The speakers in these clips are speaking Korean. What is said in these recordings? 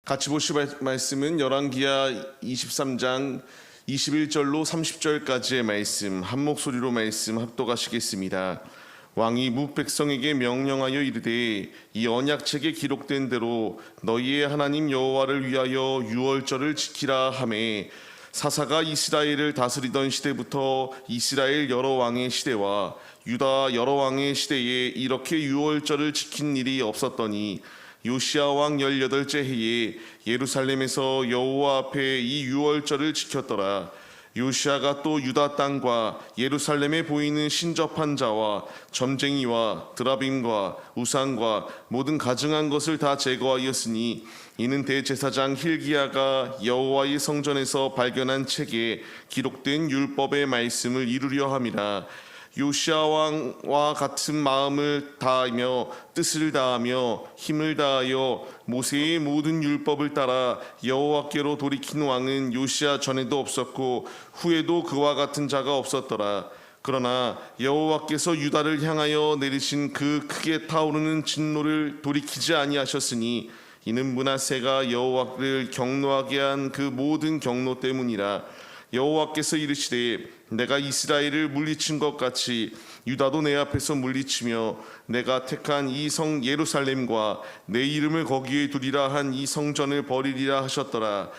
같이 보실 말씀은 열왕기하 23장 21절로 30절까지의 말씀, 한 목소리로 말씀 합독하시겠습니다. 왕이 뭇 백성에게 명령하여 이르되 이 언약책에 기록된 대로 너희의 하나님 여호와를 위하여 유월절을 지키라 하매, 사사가 이스라엘을 다스리던 시대부터 이스라엘 여러 왕의 시대와 유다 여러 왕의 시대에 이렇게 유월절을 지킨 일이 없었더니 요시야 왕 18째 해에 예루살렘에서 여호와 앞에 이 유월절을 지켰더라. 요시야가 또 유다 땅과 예루살렘에 보이는 신접한 자와 점쟁이와 드라빔과 우상과 모든 가증한 것을 다 제거하였으니, 이는 대제사장 hil기야가 여호와의 성전에서 발견한 책에 기록된 율법의 말씀을 이루려 함이라. 요시야 왕과 같은 마음을 다하며 뜻을 다하며 힘을 다하여 모세의 모든 율법을 따라 여호와께로 돌이킨 왕은 요시야 전에도 없었고 후에도 그와 같은 자가 없었더라. 그러나 여호와께서 유다를 향하여 내리신 그 크게 타오르는 진노를 돌이키지 아니하셨으니, 이는 므낫세가 여호와를 경노하게 한 그 모든 경노 때문이라. 여호와께서 이르시되 내가 이스라엘을 물리친 것 같이 유다도 내 앞에서 물리치며 내가 택한 이 성 예루살렘과 내 이름을 거기에 두리라 한 이 성전을 버리리라 하셨더라.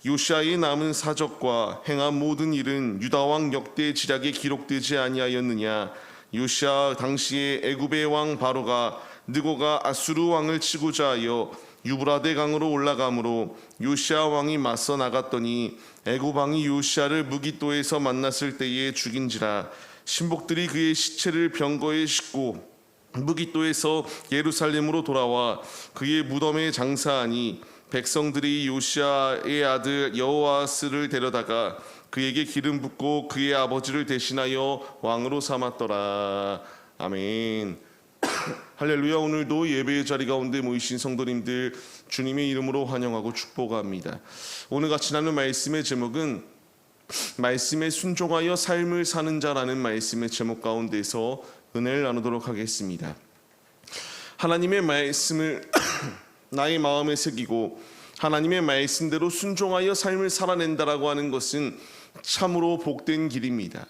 요시야의 남은 사적과 행한 모든 일은 유다 왕 역대 지략에 기록되지 아니하였느냐. 요시야 당시에 애굽의 왕 바로가 느고가 아수르 왕을 치고자 하여 유브라데 강으로 올라가므로 요시야 왕이 맞서 나갔더니 애굽 왕이 요시야를 무깃도에서 만났을 때에 죽인지라. 신복들이 그의 시체를 병거에 싣고 무깃도에서 예루살렘으로 돌아와 그의 무덤에 장사하니, 백성들이 요시야의 아들 여호아스를 데려다가 그에게 기름 붓고 그의 아버지를 대신하여 왕으로 삼았더라. 아멘. 할렐루야. 오늘도 예배의 자리 가운데 모이신 성도님들 주님의 이름으로 환영하고 축복합니다. 오늘 같이 나눈 말씀의 제목은 말씀에 순종하여 삶을 사는 자라는 말씀의 제목 가운데서 은혜를 나누도록 하겠습니다. 하나님의 말씀을 나의 마음에 새기고 하나님의 말씀대로 순종하여 삶을 살아낸다라고 하는 것은 참으로 복된 길입니다.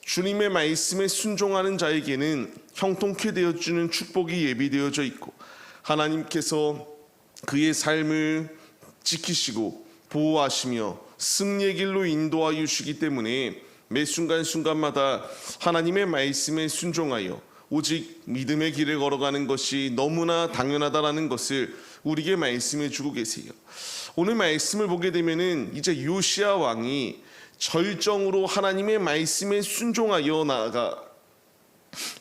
주님의 말씀에 순종하는 자에게는 형통케 되어주는 축복이 예비되어져 있고, 하나님께서 그의 삶을 지키시고 보호하시며 승리의 길로 인도하여 주시기 때문에 매 순간순간마다 하나님의 말씀에 순종하여 오직 믿음의 길을 걸어가는 것이 너무나 당연하다라는 것을 우리에게 말씀해 주고 계세요. 오늘 말씀을 보게 되면은 이제 요시야 왕이 절정으로 하나님의 말씀에 순종하여 나아가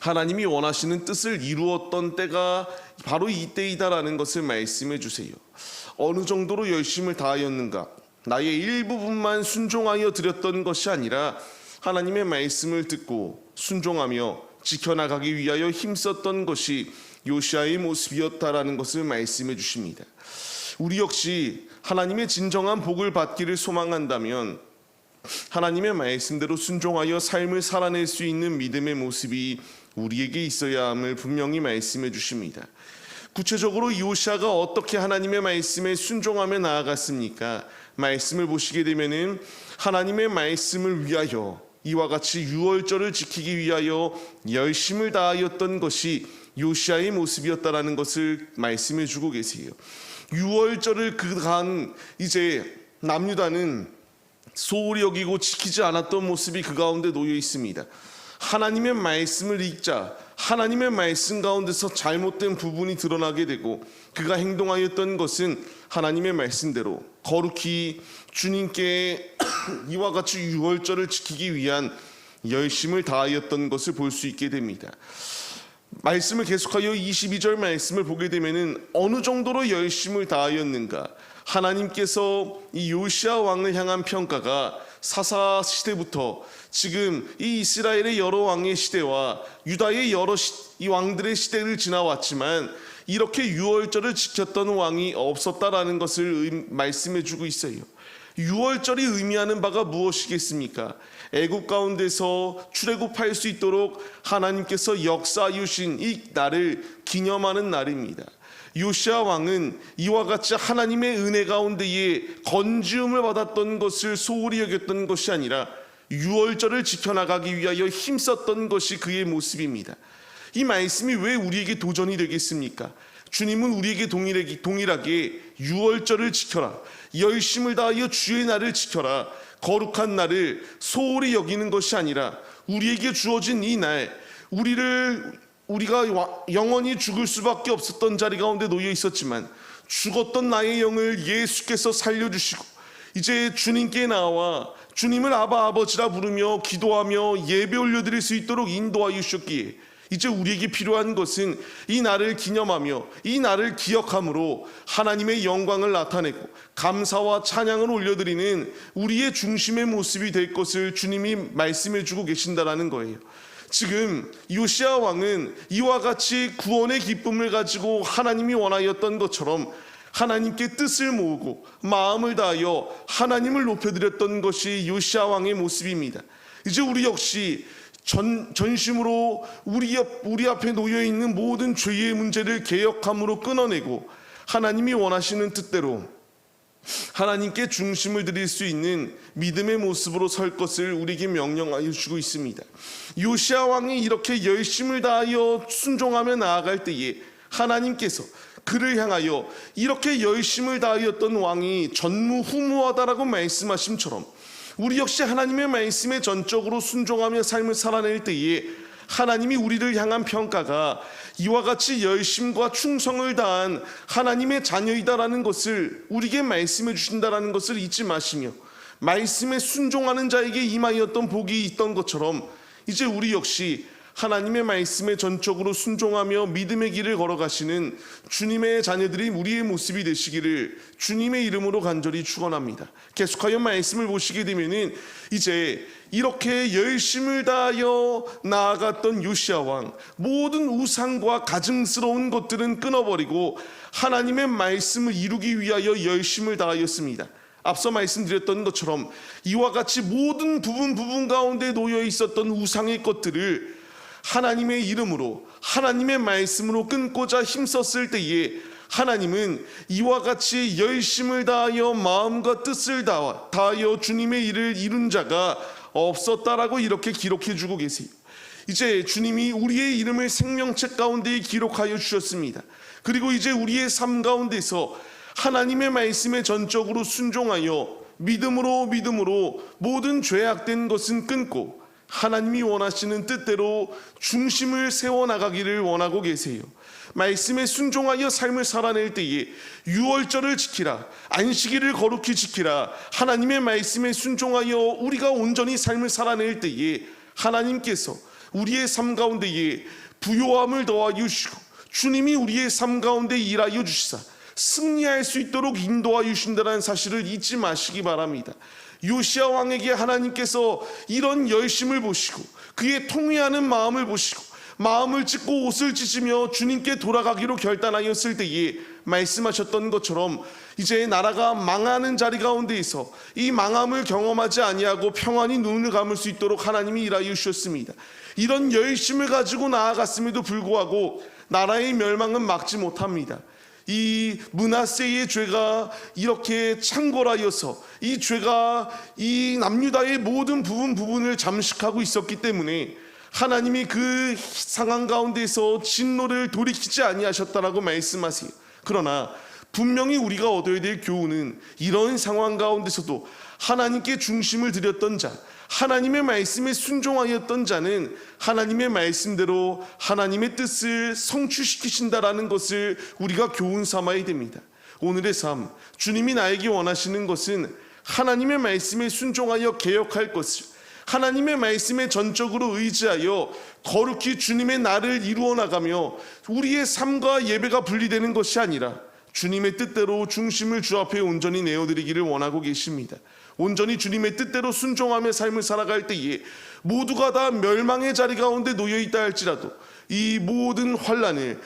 하나님이 원하시는 뜻을 이루었던 때가 바로 이때이다라는 것을 말씀해 주세요. 어느 정도로 열심을 다하였는가? 나의 일부분만 순종하여 드렸던 것이 아니라 하나님의 말씀을 듣고 순종하며 지켜나가기 위하여 힘썼던 것이 요시야의 모습이었다라는 것을 말씀해 주십니다. 우리 역시 하나님의 진정한 복을 받기를 소망한다면 하나님의 말씀대로 순종하여 삶을 살아낼 수 있는 믿음의 모습이 우리에게 있어야 함을 분명히 말씀해 주십니다. 구체적으로 요시야가 어떻게 하나님의 말씀에 순종하며 나아갔습니까? 말씀을 보시게 되면은 하나님의 말씀을 위하여 이와 같이 유월절을 지키기 위하여 열심을 다하였던 것이 요시야의 모습이었다라는 것을 말씀해 주고 계세요. 유월절을 그간 이제 남유다는 소홀히 여기고 지키지 않았던 모습이 그 가운데 놓여 있습니다. 하나님의 말씀을 읽자 하나님의 말씀 가운데서 잘못된 부분이 드러나게 되고, 그가 행동하였던 것은 하나님의 말씀대로 거룩히 주님께 이와 같이 유월절을 지키기 위한 열심을 다하였던 것을 볼 수 있게 됩니다. 말씀을 계속하여 22절 말씀을 보게 되면은 어느 정도로 열심을 다하였는가? 하나님께서 이 요시야 왕을 향한 평가가 사사 시대부터 지금 이 이스라엘의 여러 왕의 시대와 유다의 여러 이 왕들의 시대를 지나왔지만 이렇게 유월절을 지켰던 왕이 없었다라는 것을 말씀해 주고 있어요. 유월절이 의미하는 바가 무엇이겠습니까? 애굽 가운데서 출애굽할 수 있도록 하나님께서 역사하여 주신 이 날을 기념하는 날입니다. 요시야 왕은 이와 같이 하나님의 은혜 가운데에 건지움을 받았던 것을 소홀히 여겼던 것이 아니라 유월절을 지켜나가기 위하여 힘썼던 것이 그의 모습입니다. 이 말씀이 왜 우리에게 도전이 되겠습니까? 주님은 우리에게 동일하게 유월절을 지켜라, 열심을 다하여 주의 날을 지켜라, 거룩한 날을 소홀히 여기는 것이 아니라 우리에게 주어진 이 날, 우리가 영원히 죽을 수밖에 없었던 자리 가운데 놓여 있었지만 죽었던 나의 영을 예수께서 살려주시고 이제 주님께 나와 주님을 아바 아버지라 부르며 기도하며 예배 올려드릴 수 있도록 인도하여 주셨기에 이제 우리에게 필요한 것은 이 날을 기념하며 이 날을 기억함으로 하나님의 영광을 나타내고 감사와 찬양을 올려드리는 우리의 중심의 모습이 될 것을 주님이 말씀해 주고 계신다라는 거예요. 지금 요시야 왕은 이와 같이 구원의 기쁨을 가지고 하나님이 원하였던 것처럼 하나님께 뜻을 모으고 마음을 다하여 하나님을 높여드렸던 것이 요시야 왕의 모습입니다. 이제 우리 역시 전심으로 우리 앞에 놓여있는 모든 죄의 문제를 개혁함으로 끊어내고 하나님이 원하시는 뜻대로 하나님께 중심을 드릴 수 있는 믿음의 모습으로 설 것을 우리에게 명령하여 주고 있습니다. 요시야 왕이 이렇게 열심을 다하여 순종하며 나아갈 때에 하나님께서 그를 향하여 이렇게 열심을 다하였던 왕이 전무후무하다라고 말씀하심처럼 우리 역시 하나님의 말씀에 전적으로 순종하며 삶을 살아낼 때에 하나님이 우리를 향한 평가가 이와 같이 열심과 충성을 다한 하나님의 자녀이다라는 것을 우리에게 말씀해 주신다라는 것을 잊지 마시며 말씀에 순종하는 자에게 임하였던 복이 있던 것처럼 이제 우리 역시 하나님의 말씀에 전적으로 순종하며 믿음의 길을 걸어가시는 주님의 자녀들이 우리의 모습이 되시기를 주님의 이름으로 간절히 축원합니다. 계속하여 말씀을 보시게 되면은 이제 이렇게 열심을 다하여 나아갔던 요시야 왕, 모든 우상과 가증스러운 것들은 끊어버리고 하나님의 말씀을 이루기 위하여 열심을 다하였습니다. 앞서 말씀드렸던 것처럼 이와 같이 모든 부분 가운데 놓여 있었던 우상의 것들을 하나님의 이름으로 하나님의 말씀으로 끊고자 힘썼을 때에 하나님은 이와 같이 열심을 다하여 마음과 뜻을 다하여 주님의 일을 이룬 자가 없었다라고 이렇게 기록해 주고 계세요. 이제 주님이 우리의 이름을 생명책 가운데 기록하여 주셨습니다. 그리고 이제 우리의 삶 가운데서 하나님의 말씀에 전적으로 순종하여 믿음으로 모든 죄악된 것은 끊고 하나님이 원하시는 뜻대로 중심을 세워나가기를 원하고 계세요. 말씀에 순종하여 삶을 살아낼 때에 유월절을 지키라, 안식일을 거룩히 지키라, 하나님의 말씀에 순종하여 우리가 온전히 삶을 살아낼 때에 하나님께서 우리의 삶 가운데에 부요함을 더하여 주시고 주님이 우리의 삶 가운데 일하여 주시사 승리할 수 있도록 인도하여 주신다는 사실을 잊지 마시기 바랍니다. 요시야 왕에게 하나님께서 이런 열심을 보시고 그의 통회하는 마음을 보시고 마음을 찢고 옷을 찢으며 주님께 돌아가기로 결단하였을 때에 말씀하셨던 것처럼 이제 나라가 망하는 자리 가운데에서 이 망함을 경험하지 아니하고 평안히 눈을 감을 수 있도록 하나님이 일하여 주셨습니다. 이런 열심을 가지고 나아갔음에도 불구하고 나라의 멸망은 막지 못합니다. 이 므낫세의 죄가 이렇게 창궐하여서 이 죄가 이 남유다의 모든 부분을 잠식하고 있었기 때문에 하나님이 그 상황 가운데서 진노를 돌이키지 아니하셨다라고 말씀하세요. 그러나 분명히 우리가 얻어야 될 교훈은 이런 상황 가운데서도 하나님께 중심을 드렸던 자, 하나님의 말씀에 순종하였던 자는 하나님의 말씀대로 하나님의 뜻을 성취시키신다라는 것을 우리가 교훈 삼아야 됩니다. 오늘의 삶, 주님이 나에게 원하시는 것은 하나님의 말씀에 순종하여 개혁할 것을, 하나님의 말씀에 전적으로 의지하여 거룩히 주님의 나를 이루어 나가며 우리의 삶과 예배가 분리되는 것이 아니라 주님의 뜻대로 중심을 주 앞에 온전히 내어드리기를 원하고 계십니다. 온전히 주님의 뜻대로 순종하며 삶을 살아갈 때에 모두가 다 멸망의 자리 가운데 놓여있다 할지라도 이 모든 환난을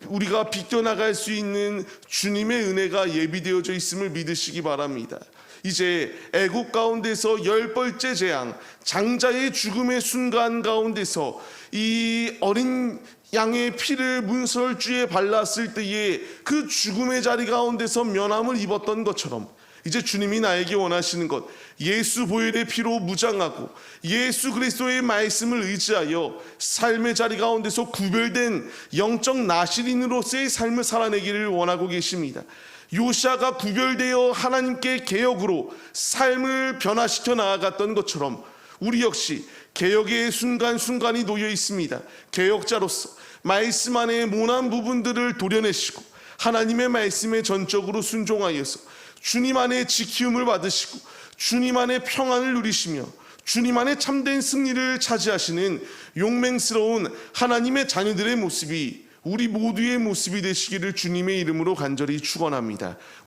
우리가 비껴나갈 수 있는 주님의 은혜가 예비되어져 있음을 믿으시기 바랍니다. 이제 애국 가운데서 10번째 재앙, 장자의 죽음의 순간 가운데서 이 어린 양의 피를 문설주에 발랐을 때에 그 죽음의 자리 가운데서 면함을 입었던 것처럼 이제 주님이 나에게 원하시는 것, 예수 보혈의 피로 무장하고 예수 그리스도의 말씀을 의지하여 삶의 자리 가운데서 구별된 영적 나시린으로서의 삶을 살아내기를 원하고 계십니다. 요시아가 구별되어 하나님께 개혁으로 삶을 변화시켜 나아갔던 것처럼 우리 역시 개혁의 순간순간이 놓여 있습니다. 개혁자로서 말씀 안에 모난 부분들을 도려내시고 하나님의 말씀에 전적으로 순종하여서 주님 안에 지키움을 받으시고 주님 안에 평안을 누리시며 주님 안에 참된 승리를 차지하시는 용맹스러운 하나님의 자녀들의 모습이 우리 모두의 모습이 되시기를 주님의 이름으로 간절히 축원합니다.